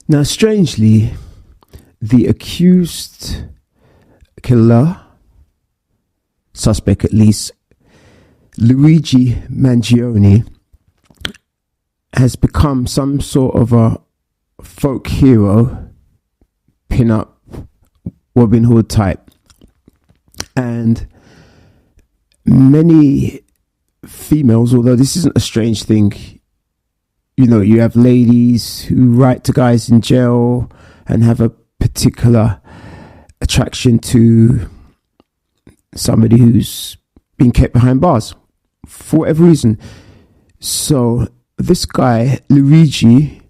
Now, strangely, the accused killer, suspect at least, Luigi Mangione, has become some sort of a folk hero, pin-up Robin Hood type. And many females, although this isn't a strange thing, you know, you have ladies who write to guys in jail and have a particular attraction to somebody who's been kept behind bars for whatever reason. So this guy, Luigi,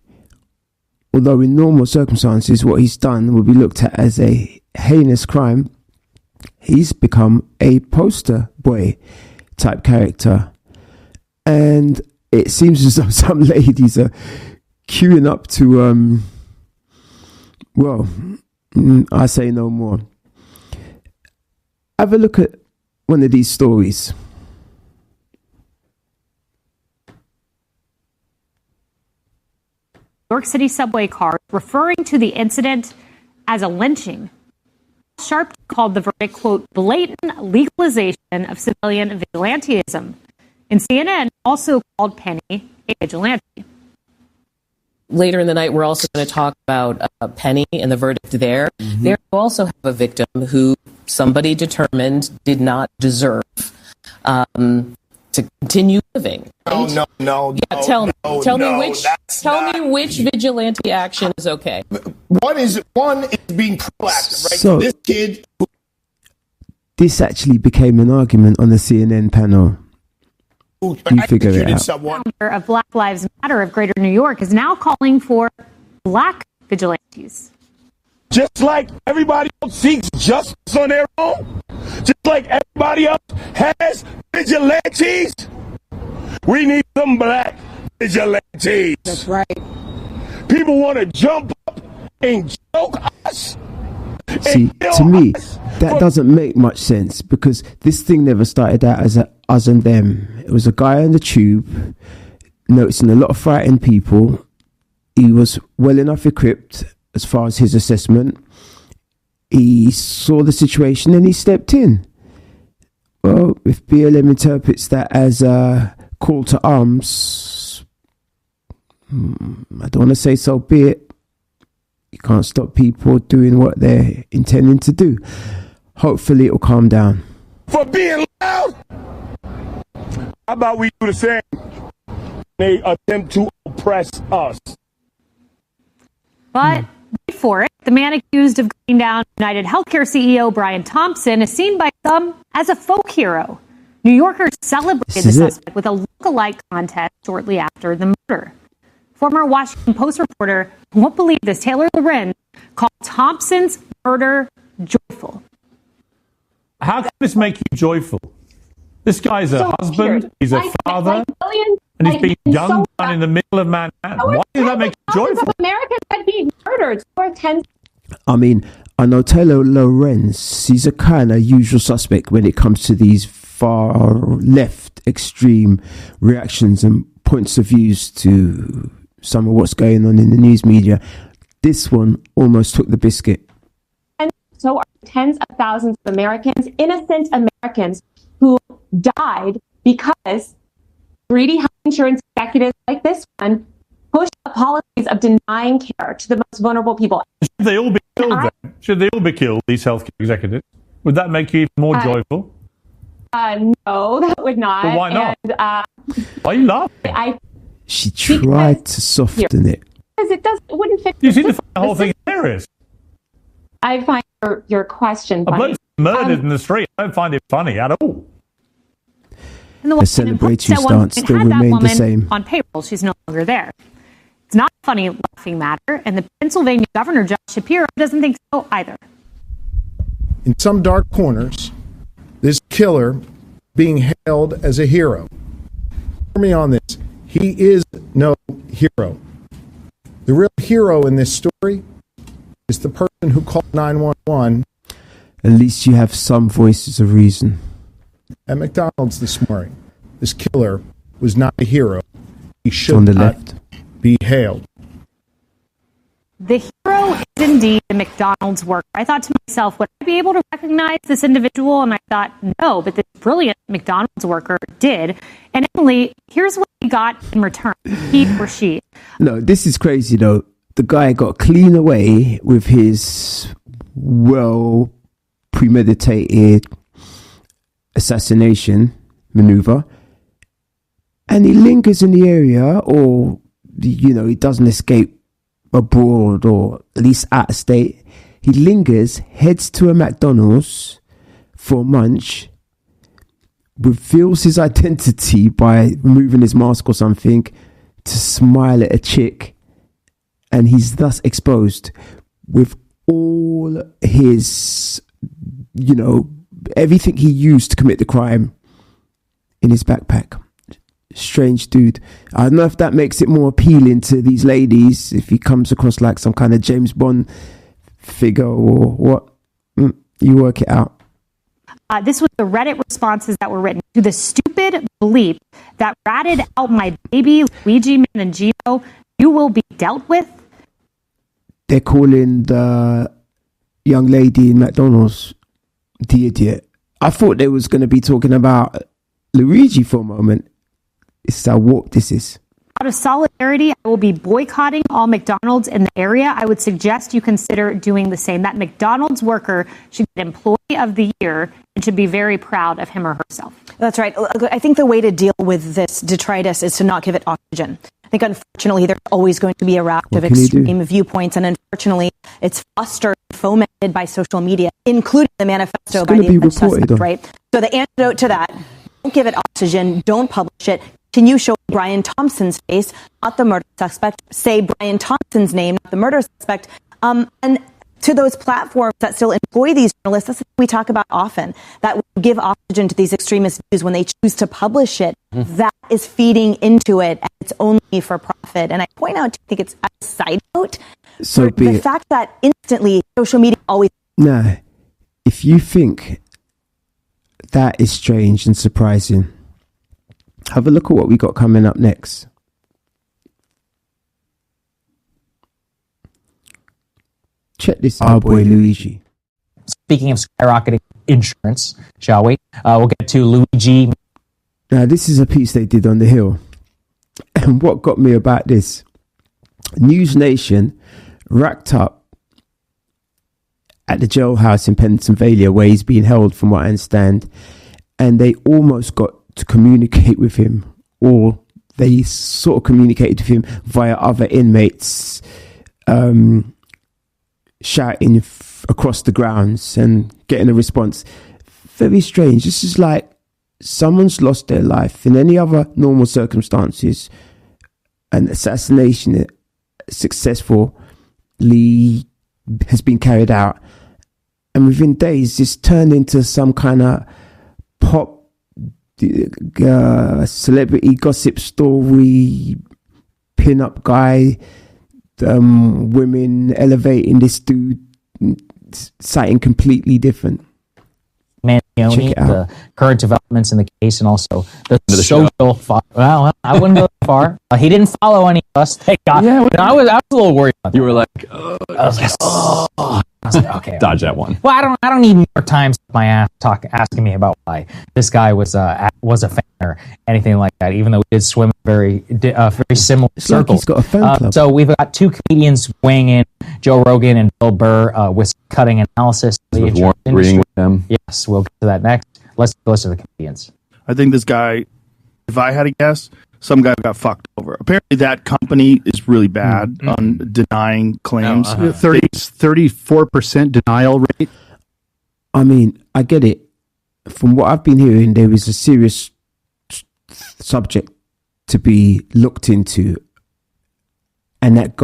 although in normal circumstances what he's done would be looked at as a heinous crime, he's become a poster boy type character. And it seems as though some ladies are queuing up to, I say no more. Have a look at one of these stories. New York City subway cars referring to the incident as a lynching. Sharp called the verdict, quote, blatant legalization of civilian vigilantism. And CNN also called Penny a vigilante. Later in the night, we're also going to talk about Penny and the verdict there. Mm-hmm. There you also have a victim who somebody determined did not deserve to continue living. Right? No. Yeah, tell me which vigilante action is okay. One is being proactive, right? So this kid. This actually became an argument on the CNN panel. You figure it out. Founder of Black Lives Matter of Greater New York is now calling for black vigilantes. Just like everybody else seeks justice on their own, just like everybody else has vigilantes, we need some black vigilantes. That's right. People want to jump up and joke us. See, to me, that doesn't make much sense, because this thing never started out as a us and them. It was a guy on the tube noticing a lot of frightened people. He was well enough equipped as far as his assessment. He saw the situation and he stepped in. Well, if BLM interprets that as a call to arms, I don't want to say so be it. You can't stop people doing what they're intending to do. Hopefully it'll calm down. For being loud? How about we do the same? They attempt to oppress us. But wait for it. The man accused of gunning down UnitedHealthcare CEO Brian Thompson is seen by some as a folk hero. New Yorkers celebrated the suspect with a look-alike contest shortly after the murder. Former Washington Post reporter who won't believe this, Taylor Lorenz, called Thompson's murder joyful. How can this make you joyful? This guy's a husband, he's a father, and he's being gunned down in the middle of Manhattan. Why does that make you joyful? Americans are being murdered. I mean, I know Taylor Lorenz, he's a kind of usual suspect when it comes to these far left extreme reactions and points of views to some of what's going on in the news media. This one almost took the biscuit. And so are tens of thousands of Americans, innocent Americans, who died because greedy health insurance executives like this one pushed the policies of denying care to the most vulnerable people. Should they all be killed then? Should they all be killed, these healthcare executives? Would that make you even more joyful? No, that would not. But why not? And, why are you laughing? She tried to soften it. Because it wouldn't fit. You seem to find the whole thing hilarious. I find your question funny. A bloke's murdered in the street. I don't find it funny at all. And the celebratory stance still remained the same. On payroll, she's no longer there. It's not a funny, laughing matter, and the Pennsylvania governor, Josh Shapiro, doesn't think so either. In some dark corners, this killer being hailed as a hero. Hear me on this. He is no hero. The real hero in this story is the person who called 911. At least you have some voices of reason. At McDonald's this morning, this killer was not a hero. He should on the not left. be hailed. The hero is indeed the McDonald's worker. I thought to myself, would I be able to recognize this individual? And I thought, no, but this brilliant McDonald's worker did. And Emily, here's what he got in return, he or she. No, this is crazy, though. The guy got clean away with his well premeditated assassination maneuver, and he lingers in the area, or he doesn't escape abroad or at least out of state. He lingers, heads to a McDonald's for a munch, reveals his identity by removing his mask or something to smile at a chick, and he's thus exposed with all his everything he used to commit the crime in his backpack. Strange dude. I don't know if that makes it more appealing to these ladies, if he comes across like some kind of James Bond figure or what. You work it out. This was the Reddit responses that were written to the stupid bleep that ratted out my baby Luigi Mangione. You will be dealt with. They're calling the young lady in McDonald's the idiot. I thought they was going to be talking about Luigi for a moment. It's how warped this is. Out of solidarity, I will be boycotting all McDonald's in the area. I would suggest you consider doing the same. That McDonald's worker should get Employee of the Year and should be very proud of him or herself. That's right. I think the way to deal with this detritus is to not give it oxygen. I think, unfortunately, there's always going to be a raft of extreme viewpoints, and unfortunately, it's fostered and fomented by social media, including the manifesto by the alleged suspect, right? So the antidote to that, don't give it oxygen, don't publish it. Can you show Brian Thompson's face, not the murder suspect? Say Brian Thompson's name, not the murder suspect. And to those platforms that still employ these journalists, that's what we talk about often, that will give oxygen to these extremist views when they choose to publish it. That is feeding into it, and it's only for profit. And I point out, I think it's a side note, so the fact that instantly social media always... Nah, if you think that is strange and surprising, have a look at what we got coming up next. Check this out, boy Luigi. Speaking of skyrocketing insurance, shall we? We'll get to Luigi. Now, this is a piece they did on the Hill. And what got me about this, News Nation racked up at the jailhouse in Pennsylvania where he's being held, from what I understand, and they almost got to communicate with him, or they sort of communicated with him via other inmates, shouting across the grounds and getting a response. Very strange. This is like someone's lost their life. In any other normal circumstances, an assassination successfully has been carried out, and within days it's turned into some kind of pop celebrity gossip story, pin-up guy, women elevating this dude, something completely different. Mangione, the current developments in the case, and also the social. Well, I wouldn't go that far. He didn't follow any of us. Thank God. Yeah, I was a little worried about that. You were like, I was like, okay, dodge that one. Well, I don't need more time my ass asking me about why this guy was a fan or anything like that. Even though we did swim very similar circles. Like he's got a fan club. So we've got two comedians weighing in, Joe Rogan and Bill Burr, with cutting analysis. Agreeing with them. Yes, we'll get to that next. Let's listen to the comedians. I think this guy, if I had to guess, some guy got fucked over. Apparently that company is really bad on denying claims. 34% denial rate. I mean, I get it. From what I've been hearing, there is a serious subject to be looked into, and that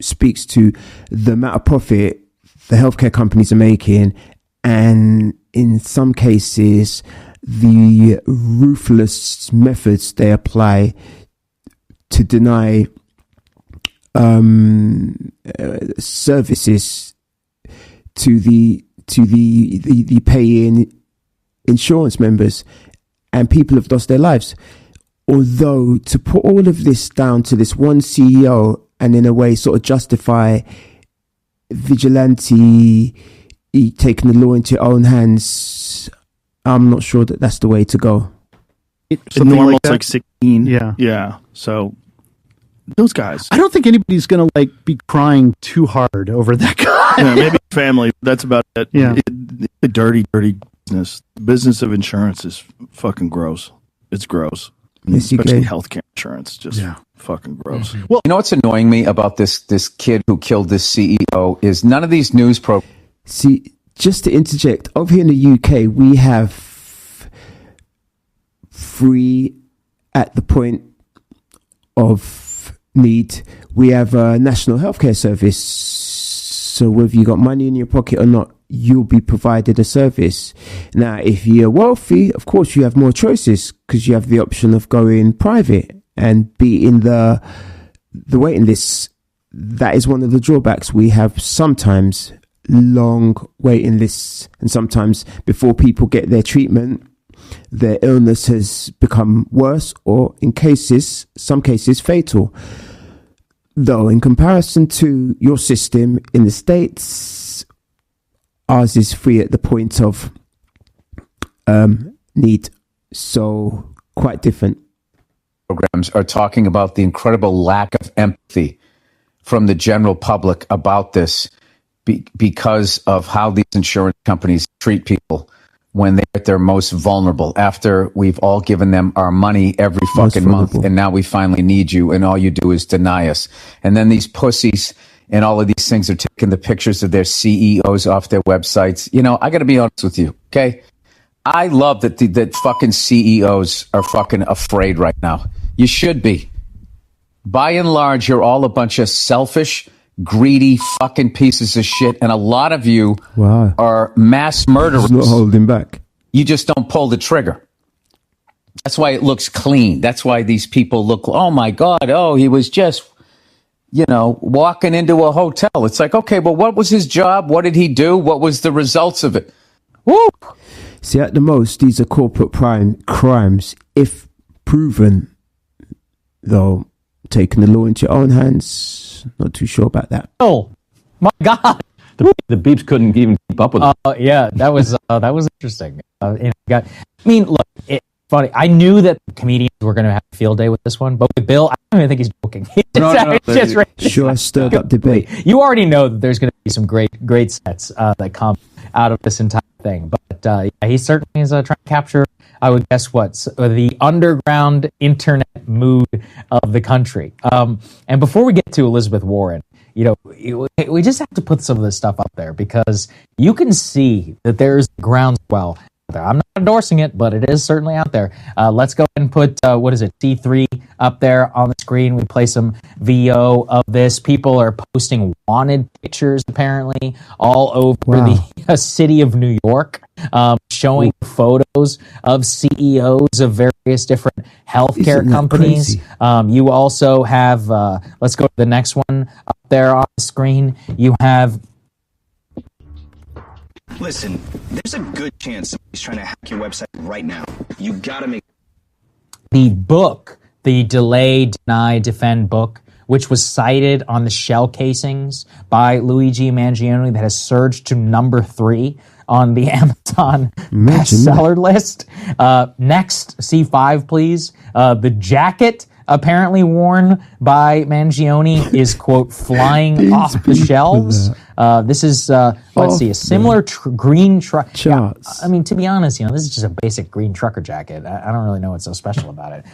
speaks to the amount of profit the healthcare companies are making, and in some cases the ruthless methods they apply to deny services to the paying insurance members, and people have lost their lives. Although to put all of this down to this one CEO and in a way sort of justify vigilante taking the law into your own hands, I'm not sure that that's the way to go. Normal's like 16. Yeah. Yeah. So those guys. I don't think anybody's going to be crying too hard over that guy. Yeah, maybe family. That's about it. Yeah. The dirty business. The business of insurance is fucking gross. It's gross. Especially healthcare insurance. Just fucking gross. Mm-hmm. Well, you know what's annoying me about this kid who killed this CEO is none of these news programs. See, just to interject, over here in the UK, we have free at the point of need. We have a national healthcare service. So whether you got money in your pocket or not, you'll be provided a service. Now, if you're wealthy, of course, you have more choices because you have the option of going private and be in the waiting list. That is one of the drawbacks. We have sometimes long waiting lists, and sometimes before people get their treatment, their illness has become worse or some cases fatal. Though in comparison to your system in the States, ours is free at the point of need. So quite different. Programs are talking about the incredible lack of empathy from the general public about this because of how these insurance companies treat people when they're at their most vulnerable, after we've all given them our money every fucking month, and now we finally need you, and all you do is deny us. And then these pussies and all of these things are taking the pictures of their CEOs off their websites. You know, I got to be honest with you, okay? I love that that fucking CEOs are fucking afraid right now. You should be. By and large, you're all a bunch of selfish, greedy fucking pieces of shit, and a lot of you are mass murderers. Not holding back. You just don't pull the trigger. That's why it looks clean. That's why these people look, oh my God, he was just, walking into a hotel. It's like, okay, but what was his job? What did he do? What was the results of it? Woo! See, at the most, these are corporate crimes. If proven, though, taking the law into your own hands, not too sure about that. Oh, my God. The beeps couldn't even keep up with it. Yeah, that was interesting. Look, it's funny. I knew that comedians were going to have a field day with this one, but with Bill, I don't even think he's joking. Sure, stirred up debate. You already know that there's going to be some great sets that come out of this entire thing. But he certainly is trying to capture, I would guess, the underground internet mood of the country. And before we get to Elizabeth Warren, we just have to put some of this stuff up there because you can see that there's groundswell there. I'm not endorsing it, but it is certainly out there. Let's go ahead and put, C3 up there on the screen. We play some VO of this. People are posting wanted pictures, apparently, all over the city of New York, showing photos of CEOs of various different healthcare companies. You also have, let's go to the next one up there on the screen. You have... Listen, there's a good chance somebody's trying to hack your website right now. You gotta make... The book, the Delay, Deny, Defend book, which was cited on the shell casings by Luigi Mangione, that has surged to number 3 on the Amazon bestseller list. Next, C5, please. The jacket apparently worn by Mangione is, quote, flying off the shelves. This is, let's see, a similar green truck. Yeah, I mean, to be honest, this is just a basic green trucker jacket. I don't really know what's so special about it.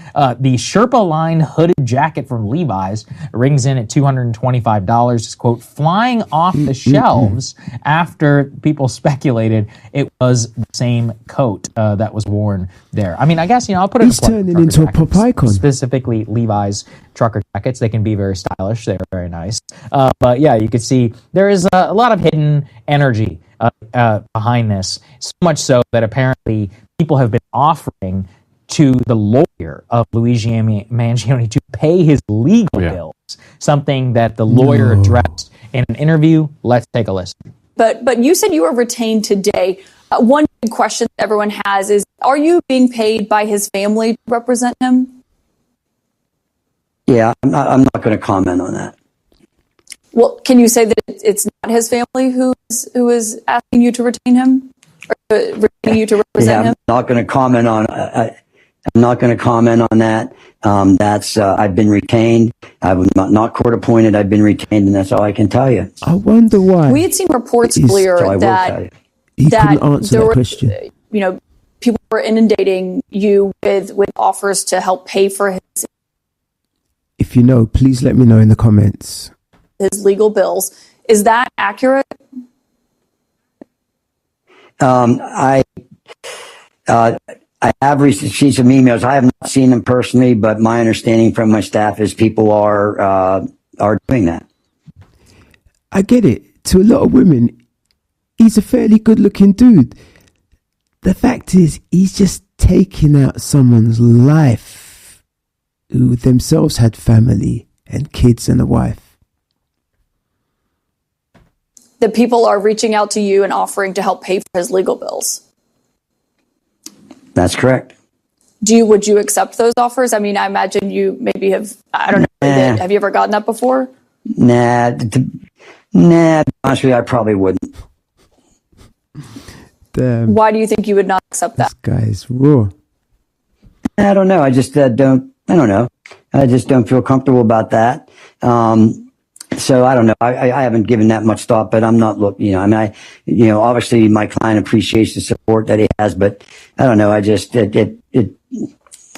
The Sherpa line hooded jacket from Levi's rings in at $225. It's, quote, flying off the shelves after people speculated it was the same coat that was worn there. I mean, I guess, I'll put it. He's turning into a pop icon. Specifically Levi's trucker jackets. They can be very stylish. They're very nice. But yeah, you can see there is a lot of hidden energy behind this. So much so that apparently people have been offering to the lawyer of Luigi Mangione to pay his legal bills. Something that the lawyer addressed in an interview. Let's take a listen. But you said you were retained today. One big question that everyone has is, are you being paid by his family to represent him? Yeah, I'm not going to comment on that. Well, can you say that it's not his family who is asking you to retain him, or retaining you to represent him? I'm not going to comment on. I'm not going to comment on that. That's I've been retained. I'm not court appointed. I've been retained, and that's all I can tell you. I wonder why. We had seen reports earlier that couldn't answer that question. People were inundating you with offers to help pay for If you know, please let me know in the comments. his legal bills. Is that accurate? I have received some emails. I have not seen them personally, but my understanding from my staff is people are doing that. I get it. To a lot of women, he's a fairly good-looking dude. The fact is, he's just taking out someone's life who themselves had family and kids and a wife. That people are reaching out to you and offering to help pay for his legal bills. That's correct. Would you accept those offers? I mean, I imagine you maybe have. I don't know. Have you ever gotten that before? Nah. Honestly, I probably wouldn't. Damn. Why do you think you would not accept that? This guy's raw. I don't know. I just don't. I don't know. I just don't feel comfortable about that. So I don't know. I haven't given that much thought, but I'm not looking. Obviously my client appreciates the support that he has, but I don't know. I just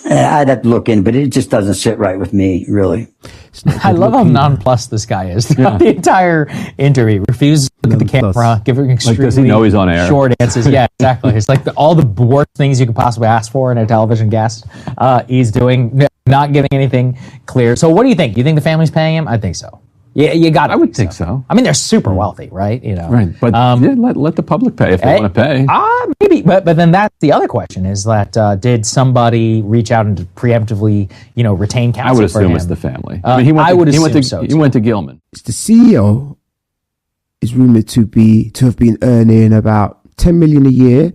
I'd have to look in, but it just doesn't sit right with me, really. I love how nonplussed this guy is throughout the entire interview. Refuses to look at the camera, giving extremely does he know he's on air? Short answers. Yeah, exactly. It's like all the worst things you could possibly ask for in a television guest. He's doing, not giving anything clear. So what do you think? You think the family's paying him? I think so. Yeah, you got. I would think so. I mean, they're super wealthy, right? Right. But let the public pay if they want to pay. Maybe. But then that's the other question: is that did somebody reach out and preemptively, retain counsel? I would for assume him? it's the family. I would assume so. He went to Gilman. The CEO is rumored to have been earning about $10 million a year,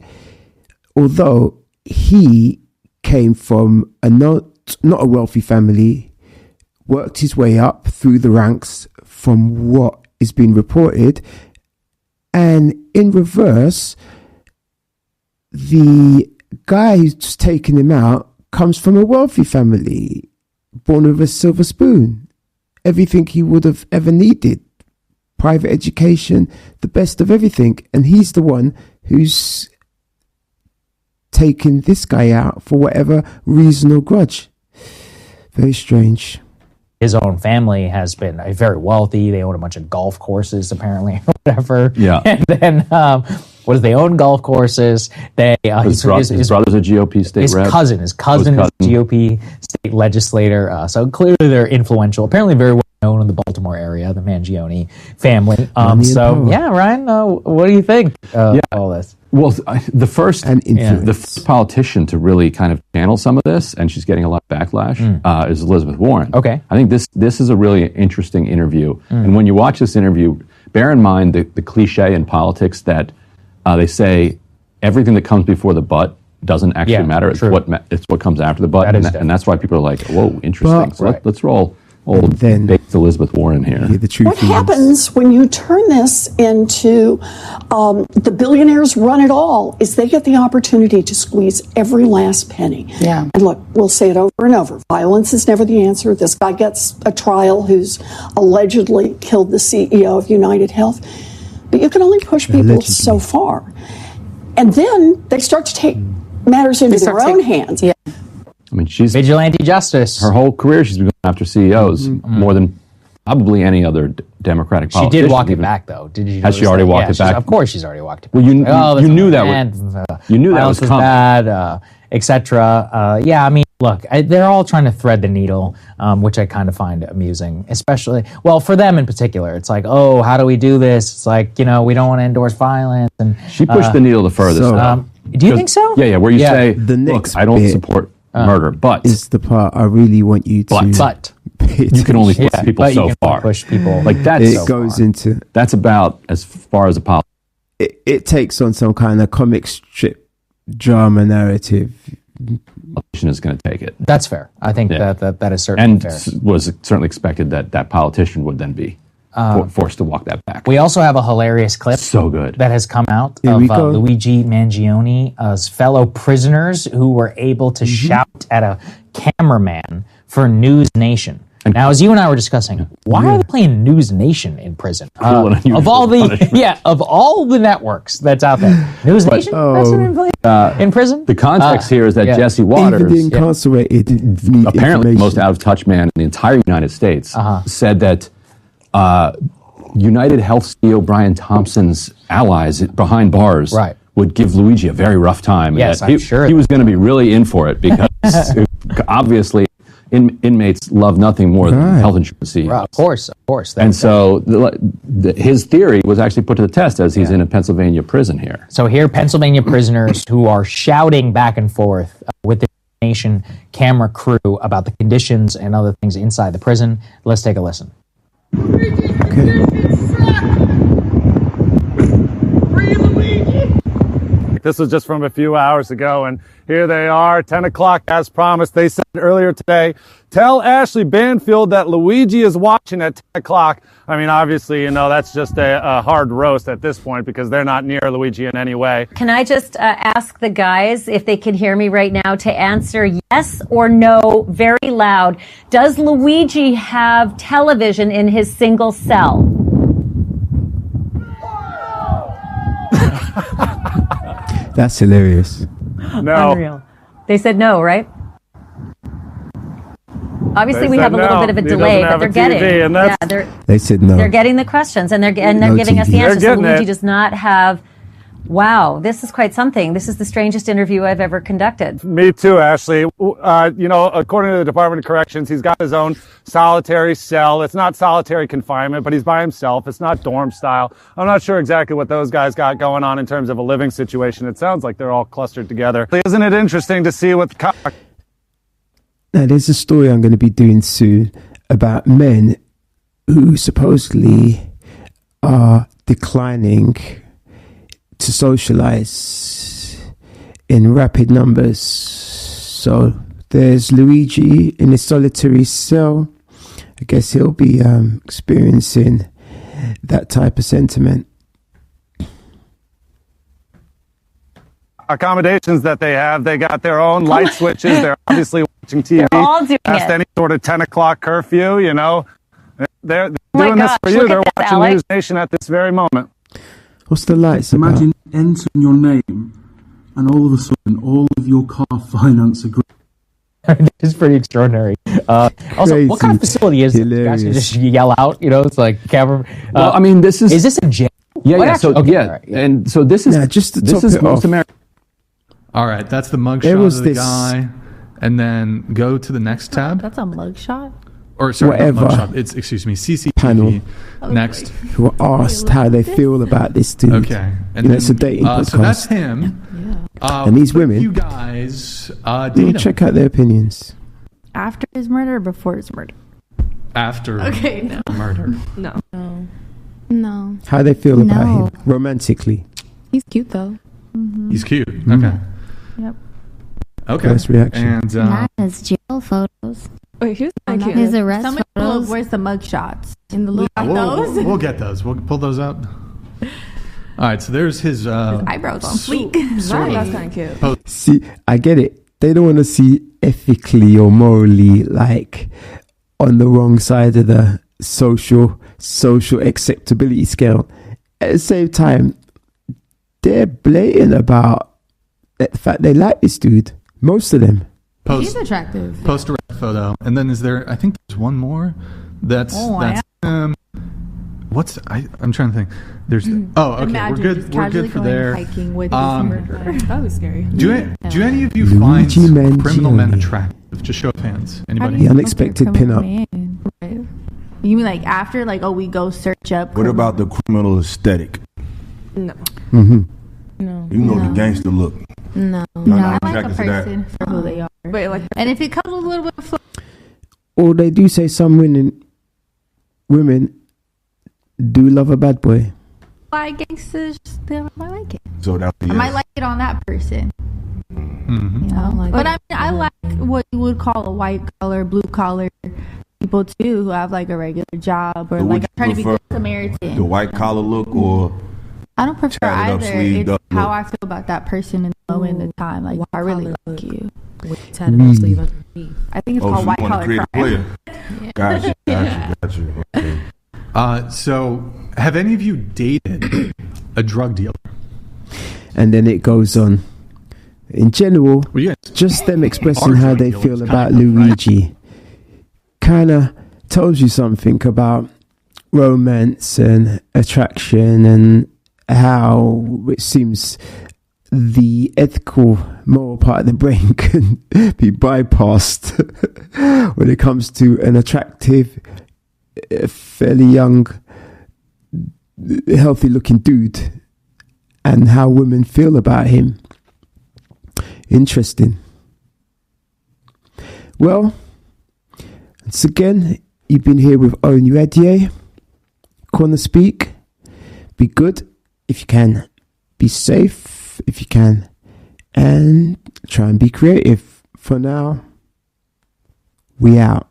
although he came from a not a wealthy family. Worked his way up through the ranks from what is being reported. And in reverse, the guy who's taken him out comes from a wealthy family, born with a silver spoon. Everything he would have ever needed. Private education, the best of everything. And he's the one who's taken this guy out for whatever reason or grudge. Very strange. His own family has been very wealthy. They own a bunch of golf courses, apparently, or whatever. Yeah. And then, they own golf courses. His brother's a GOP state rep. His cousin is a GOP state legislator. So clearly they're influential. Apparently very well known in the Baltimore area, the Mangione family. Ryan, what do you think of all this? Well, the first politician to really kind of channel some of this, and she's getting a lot of backlash, is Elizabeth Warren. Okay. I think this is a really interesting interview. And when you watch this interview, bear in mind the cliche in politics that they say everything that comes before the but doesn't actually matter. It's what comes after the but, and that's why people are like, whoa, interesting. So let's roll old baked Elizabeth Warren here. What happens when you turn this into the billionaires run it all is they get the opportunity to squeeze every last penny. Yeah. And look, we'll say it over and over. Violence is never the answer. This guy gets a trial who's allegedly killed the CEO of UnitedHealth. But you can only push people so far. And then they start to take matters into their own hands. Yeah. I mean, she's vigilante justice. Her whole career, she's been going after CEOs more than probably any other Democratic politician. She did walk it back, though. Did you? Has she already walked it back? Of course, she's already walked it back. Well, you knew that. You knew that was coming. Bad, etc. I mean, look, they're all trying to thread the needle, which I kind of find amusing, especially, for them in particular. It's like, oh, how do we do this? It's like, we don't want to endorse violence. And she pushed the needle the furthest. Do you think so? Yeah, where you say, look, I don't support murder, but is the part I really want you to. But you can only push people so far. Push people like that. It goes into. That's about as far as a politician. It takes on some kind of comic strip drama narrative. Politician is going to take it. That's fair. I think that is certainly fair. And was certainly expected that politician would then be forced to walk that back. We also have a hilarious clip that has come out of Luigi Mangione, fellow prisoners who were able to shout at a cameraman for News Nation. Now, as you and I were discussing, why are they playing News Nation in prison? Of all the networks that's out there, News Nation in prison. The context here is that Jesse Waters, even the incarcerated, apparently the most out of touch man in the entire United States, said that UnitedHealth CEO Brian Thompson's allies behind bars would give Luigi a very rough time. Yes, I'm sure he was going to be really in for it because obviously. Inmates love nothing more than health insurance CEOs. Of course. And so his theory was actually put to the test as he's in a Pennsylvania prison here. So here, Pennsylvania prisoners who are shouting back and forth with the Nation camera crew about the conditions and other things inside the prison. Let's take a listen. This was just from a few hours ago, and here they are, 10 o'clock as promised. They said earlier today, tell Ashley Banfield that Luigi is watching at 10 o'clock. I mean, obviously, that's just a hard roast at this point because they're not near Luigi in any way. Can I just ask the guys if they can hear me right now to answer yes or no very loud? Does Luigi have television in his single cell? That's hilarious. No. Unreal. They said no, right? Obviously, we have a little bit of a delay, but they're getting. They said no. They're getting the questions, and they're giving us the answers. So Luigi does not have. Wow, this is quite something. This is the strangest interview I've ever conducted. Me too, Ashley. According to the Department of Corrections, he's got his own solitary cell. It's not solitary confinement, but he's by himself. It's not dorm style. I'm not sure exactly what those guys got going on in terms of a living situation. It sounds like they're all clustered together. Isn't it interesting to see what Now, there's a story I'm going to be doing soon about men who supposedly are declining to socialize in rapid numbers. So there's Luigi in his solitary cell. I guess he'll be experiencing that type of sentiment. accommodations that they have. They got their own light switches. They're obviously watching TV. They're all doing past it. any sort of 10 o'clock curfew, you know. They're my doing gosh, this for you. look They're at this, watching Alex. News Nation at this very moment. What's the lights about? Imagine entering your name and all of a sudden all of your car finance agreements. It's pretty extraordinary. Also, what kind of facility is this? You guys can just yell out, you know, it's like camera. Well, I mean, this is this a jail? Yeah, What yeah. actually- So okay, yeah, all right, yeah. and so this is just to this top is it most off. American. All right, that's the mugshot There was of the this- guy, and then go to the next tab. That's a mugshot. Or sorry, Whatever. not mugshot. It's CCTV. Panel. Next. Who were asked how they feel about this dude. Okay, And you know, it's a dating podcast. so that's him. And these women, You guys we'll date him check out their opinions. After his murder or before his murder? after Okay, no. murder. No. No. How they feel about No. him romantically. He's cute though. He's cute. Okay. Yep. Okay. First reaction. And Not his jail photos. Wait, here's not cute. His arrest Somebody photos. look, where's the mug shots? In the look those? we'll get those. We'll pull those up. All right. So there's his eyebrows on fleek. sort of That's kind of cute. post- See, I get it. They don't want to see ethically or morally like on the wrong side of the social acceptability scale. At the same time, they're blatant about the fact they like this dude. Most of them. He's attractive. post arrest photo, and then is there? I think there's one more. That's what's I'm trying to think. There's okay. Imagine we're just good. We're casually good for going there. hiking with his murderer. That was scary. Do any of you Luigi find Mangione. criminal men attractive? Just show of hands. Anybody? The unexpected pinup. Right. You mean like after, like, oh, we go search up? What about the criminal aesthetic? No. Mm-hmm. No. You know the gangster look. No. Y'all No. not I like a attracted to that? person for who they are. But like, and if it comes with a little bit of flair, Or they do say some women do love a bad boy. like gangsters, they might like it. So that I might like it on that person. Mm-hmm. You know? But I mean, I like what you would call a white collar, blue collar people too who have like a regular job or like trying to be good Samaritan. The white collar look, or I don't prefer either. It's up how look? I feel about that person in the moment in the time. Like, I really like you. Tatted up sleeve underneath. I think it's called white collar crime. Gotcha. Okay. So, have any of you dated a drug dealer? And then it goes on. In general, just them expressing how they feel about Luigi kind of tells you something about romance and attraction and how it seems the ethical, moral part of the brain can be bypassed when it comes to an attractive, fairly young, healthy-looking dude and how women feel about him. Interesting. Well, once again, you've been here with Owen Uedier, Corner Speak. Be good if you can. Be safe if you can. And try and be creative. For now, we out.